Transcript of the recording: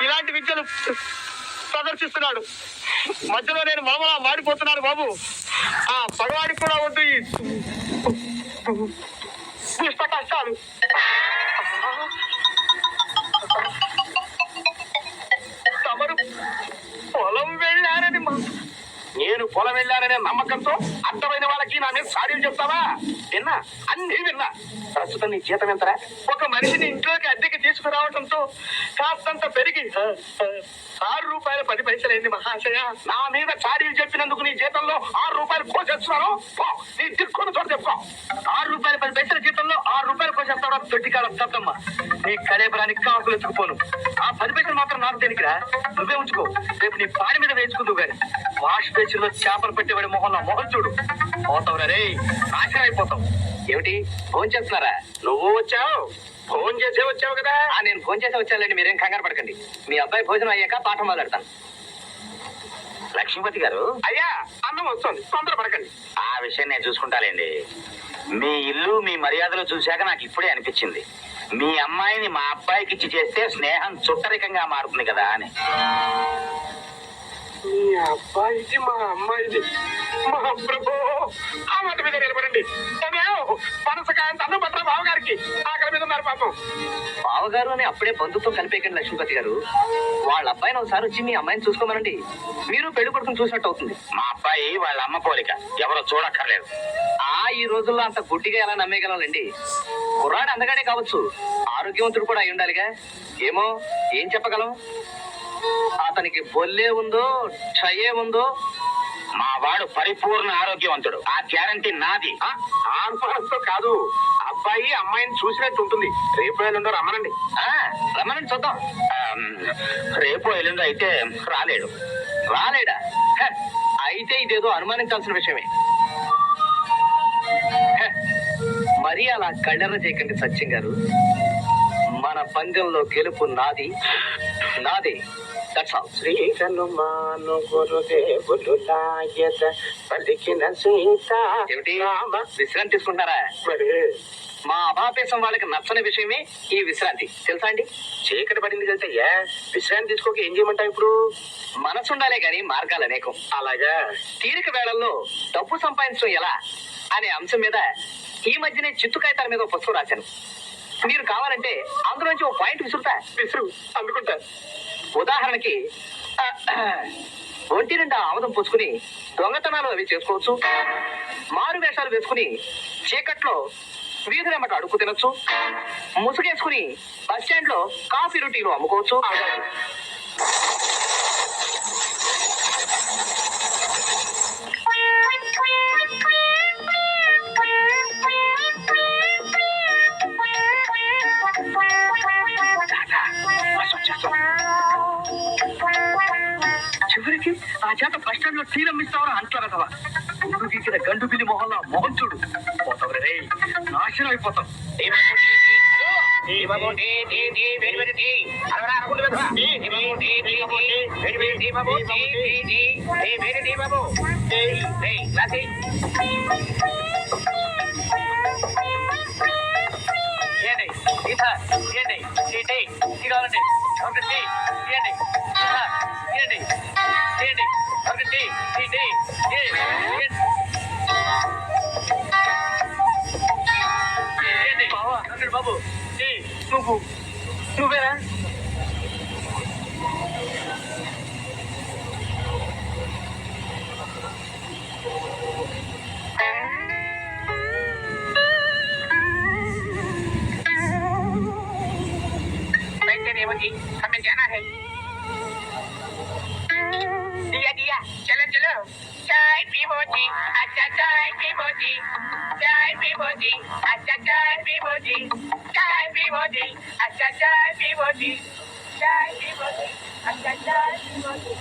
ఇలాంటి విద్యలు ప్రదర్శిస్తున్నాడు. మధ్యలో నేను మలమలా మాడిపోతున్నాను బాబు. ఆ పగవాడికి కూడా వద్దు ఈ ఇష్ట కష్టాలు. తమరు పొలం వెళ్ళారని నేను పొలం వెళ్ళాననే నమ్మకంతో అర్థమైన వాళ్ళకి నా మీద సాడీలు చెప్తావా? విన్నా, అన్నీ విన్నా. ప్రస్తుతం నీ జీతం ఎంతరా? ఒక మనిషిని ఇంట్లోకి అద్దెకి తీసుకురావడంతో కాస్తంత పెరిగి 6 రూపాయలు 10 పైసలైంది మహాశయ. నా మీద చాడీలు చెప్పినందుకు నీ జీతంలో 6 రూపాయలు కోసేస్తున్నాను. నీ దిక్కున్న చోట చెప్పుకో. 6 రూపాయలు 10 పైసల జీతంలో 6 రూపాయలు కోసేస్తావా? దొడ్డికాల శబ్దమ్మా. నీ కళేబరానికి కాకులు ఎత్తుకుపోను. ఆ 10 పైసలు మాత్రం నాకు దేనికిరా? నువ్వే ఉంచుకో. రేపు నీ పాడి మీద వేసుకుందువు గాని. వాష్ బేసిన్ లో చేపలు పెట్టేవాడి మొహంలో మొహం చూడు. పోతావురా రే, నాశనం అయిపోతావు. ఏమిటి ఫోన్ చేస్తున్నారా? నువ్వు వచ్చావు, ఫోన్ చేసే వచ్చావు కదా. నేను ఫోన్ చేసే వచ్చానండి, మీరేం కంగారు పడకండి. మీ అబ్బాయి భోజనం అయ్యాక పాఠం మొదలెడతాను. లక్ష్మీపతి గారు, అయ్యా అన్నం వస్తుంది, తొందర పడకండి. ఆ విషయం నేను చూసుకుంటానండి. మీ ఇల్లు మీ మర్యాదలు చూశాక నాకు ఇప్పుడే అనిపించింది, మీ అమ్మాయిని మా అబ్బాయికి ఇచ్చి చేస్తే స్నేహం చుట్టరికంగా మారుతుంది కదా అని. మీ అబ్బాయికి మా అమ్మాయిది, మా ప్రభు ఆ మాట మీద నిలబడండి. మనసకాయంత అన్నం పట్ల బావగారికి ఆకలి మీద ఉన్నారు పాపం. బావగారు అని అప్పుడే బంధుతో కలిపేకండి లక్ష్మీపతి గారు. వాళ్ళ అబ్బాయిని ఒకసారి వచ్చి మీ అమ్మాయిని చూసుకోమనండి. మీరు పెళ్లి కొడుకుని చూసినట్టు అవుతుంది. మా అబ్బాయి వాళ్ళ అమ్మ పోలిక, ఎవరో చూడక్కర్లేదు. ఈ రోజుల్లో అంత గుడ్డిగా ఎలా నమ్మేయగలండి? కుర్రాడు అందగానే కావచ్చు, ఆరోగ్యవంతుడు కూడా అయి ఉండాలిగా. ఏమో, ఏం చెప్పగలం? అతనికి బొల్లే ఉందో క్షయే ఉందో. మా వాడు పరిపూర్ణ ఆరోగ్యవంతుడు, ఆ గ్యారంటీ నాది. ఆన్ఫాన్స్తో కాదు, అబ్బాయి అమ్మాయిని చూసినట్టు ఉంటుంది. రేపు ఎల్లుండో రమ్మనండి. రమ్మనండి, చూద్దాం. రేపు ఎల్లుండో అయితే రాలేడు. రాలేడా? అయితే ఇదేదో అనుమానించాల్సిన విషయమే. మరీ అలా కళ్ళెర్ర చేయకండి సత్యం గారు. మన పందెంలో గెలుపు నాది, నాది. శ్రీ హనుమాను గురుదేవులు పలికిన సీత. ఏమిటి విశ్రాంతి తీసుకుంటారా? మా అభాపేశం వాళ్ళకి నచ్చని విషయమే ఈ విశ్రాంతి, తెలుసా అండి? చీకటి పడింది తెలుసయ్యా, విశ్రాంతి తీసుకోక ఏం చేయమంటావు ఇప్పుడు? మనసు ఉండాలే గాని మార్గాలు అనేకం. అలాగా. తీరిక వేళల్లో డబ్బు సంపాదించడం ఎలా అనే అంశం మీద ఈ మధ్యనే చిత్తు కాగితాల మీద ఒక పుస్తకం రాశాను. మీరు కావాలంటే అందులోంచి ఒక పాయింట్ విసురుతా. విసురు, అందుకుంటా. ఉదాహరణకి, ఒంటి నిండా ఆముదం పూసుకుని దొంగతనాలు అవి చేసుకోవచ్చు. మారు వేషాలు వేసుకుని చీకట్లో వీధులెమ్మట అడుగు తినొచ్చు. ముసుగేసుకుని బస్ స్టాండ్ లో కాఫీ రొటీలు అమ్ముకోవచ్చు. చివరికి ఆ చేత బస్ స్టాండ్ లో టీ రమ్మిస్తావరా అంటారదవా. ముందు గీసిన గండు బిల్లి మొహంలో మొహం చూడు. పోతావు రే, నాశనం అయిపోతాం. బాబు నువ్వేనా? हमें जाना है। दिया दिया, चलो चलो। चाय पीबो जी, अच्छा चाय पीबो जी, चाय पीबो जी, अच्छा चाय पीबो जी, चाय पीबो जी, अच्छा चाय पीबो जी, चाय पीबो जी, अच्छा चाय पीबो जी।